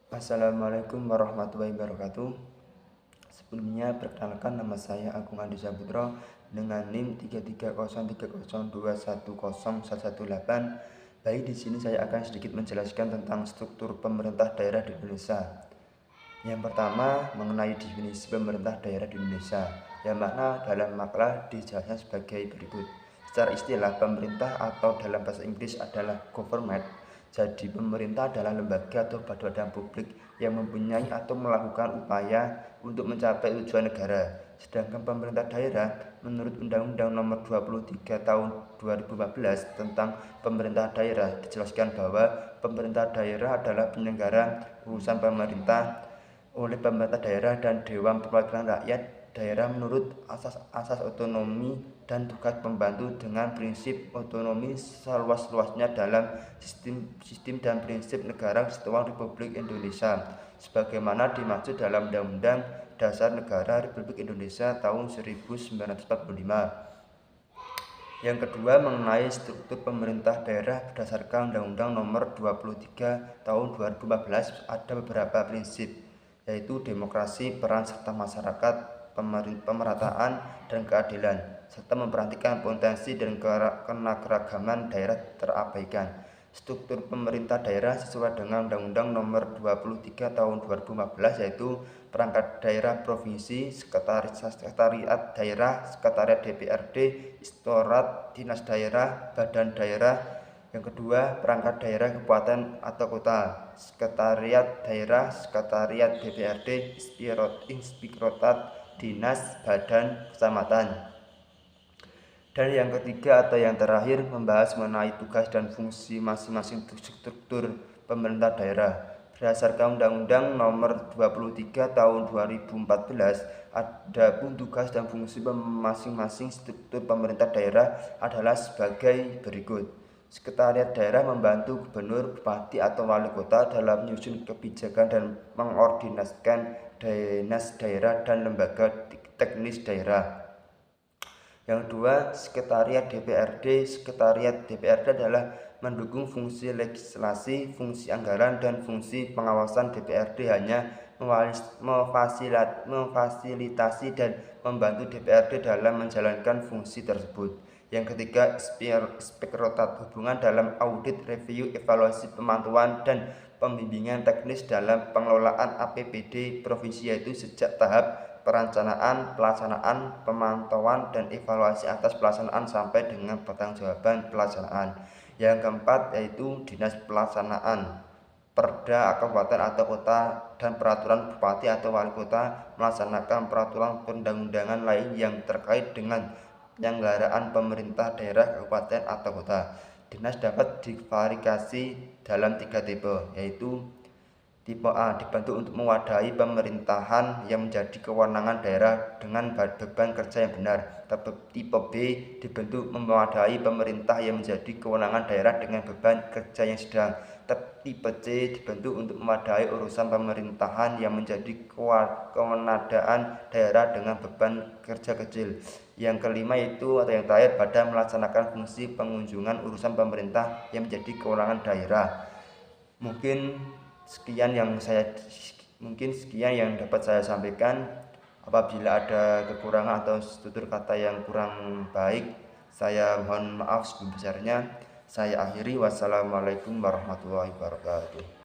Assalamualaikum warahmatullahi wabarakatuh. Sebelumnya perkenalkan, nama saya Agung Andi Saputro dengan NIM 33030210118. Baik, di sini saya akan sedikit menjelaskan tentang struktur pemerintah daerah di Indonesia. Yang pertama, mengenai definisi pemerintah daerah di Indonesia, yang mana dalam makalah dijelaskan sebagai berikut. Secara istilah, pemerintah atau dalam bahasa Inggris adalah government. Jadi pemerintah adalah lembaga atau badan publik yang mempunyai atau melakukan upaya untuk mencapai tujuan negara. Sedangkan pemerintah daerah, menurut Undang-Undang Nomor 23 Tahun 2014 tentang pemerintah daerah, dijelaskan bahwa pemerintah daerah adalah penyelenggara urusan pemerintah oleh pemerintah daerah dan Dewan Perwakilan Rakyat daerah menurut asas otonomi dan tugas pembantu dengan prinsip otonomi seluas-luasnya dalam sistem dan prinsip Negara Kesatuan Republik Indonesia sebagaimana dimaksud dalam Undang-Undang Dasar Negara Republik Indonesia tahun 1945. Yang kedua, mengenai struktur pemerintah daerah berdasarkan Undang-Undang Nomor 23 Tahun 2014 ada beberapa prinsip, yaitu demokrasi, peran serta masyarakat, pemerataan dan keadilan, serta memperhatikan potensi dan keanekaragaman daerah terabaikan. Struktur pemerintah daerah sesuai dengan Undang-Undang Nomor 23 Tahun 2014 yaitu perangkat daerah provinsi, sekretariat daerah, sekretariat DPRD, inspektorat dinas daerah, badan daerah. Yang kedua, perangkat daerah kabupaten atau kota, sekretariat daerah, sekretariat DPRD, inspektorat dinas, badan, kecamatan. Dan yang ketiga atau yang terakhir, membahas mengenai tugas dan fungsi masing-masing struktur pemerintah daerah. Berdasarkan Undang-Undang Nomor 23 Tahun 2014, adapun tugas dan fungsi masing-masing struktur pemerintah daerah adalah sebagai berikut. Sekretariat daerah membantu gubernur, bupati atau wali kota dalam menyusun kebijakan dan mengordinasikan dinas daerah dan lembaga teknis daerah. Yang kedua, sekretariat DPRD. Sekretariat DPRD adalah mendukung fungsi legislasi, fungsi anggaran, dan fungsi pengawasan. DPRD hanya memfasilitasi dan membantu DPRD dalam menjalankan fungsi tersebut. Yang ketiga, inspektorat hubungan dalam audit, review, evaluasi, pemantauan, dan pembimbingan teknis dalam pengelolaan APBD provinsi, yaitu sejak tahap perencanaan, pelaksanaan, pemantauan, dan evaluasi atas pelaksanaan sampai dengan pertanggungjawaban pelaksanaan. Yang keempat yaitu dinas pelaksanaan, perda kabupaten atau kota, dan peraturan bupati atau wali kota melaksanakan peraturan perundang-undangan lain yang terkait dengan penyelenggaraan pemerintah daerah, kabupaten atau kota. Dinas dapat divariasi dalam 3 tipe, yaitu tipe A, dibantu untuk mewadahi pemerintahan yang menjadi kewenangan daerah dengan beban kerja yang benar. Tipe B, dibentuk mewadahi pemerintah yang menjadi kewenangan daerah dengan beban kerja yang sedang. Tipe C, dibentuk untuk mewadahi urusan pemerintahan yang menjadi kewenangan daerah dengan beban kerja kecil. Yang kelima itu atau yang terakhir, pada melaksanakan fungsi pengunjungan urusan pemerintah yang menjadi kewenangan daerah. Mungkin sekian yang dapat saya sampaikan. Apabila ada kekurangan atau tutur kata yang kurang baik, saya mohon maaf sebesar-besarnya. Saya akhiri. Wassalamualaikum warahmatullahi wabarakatuh.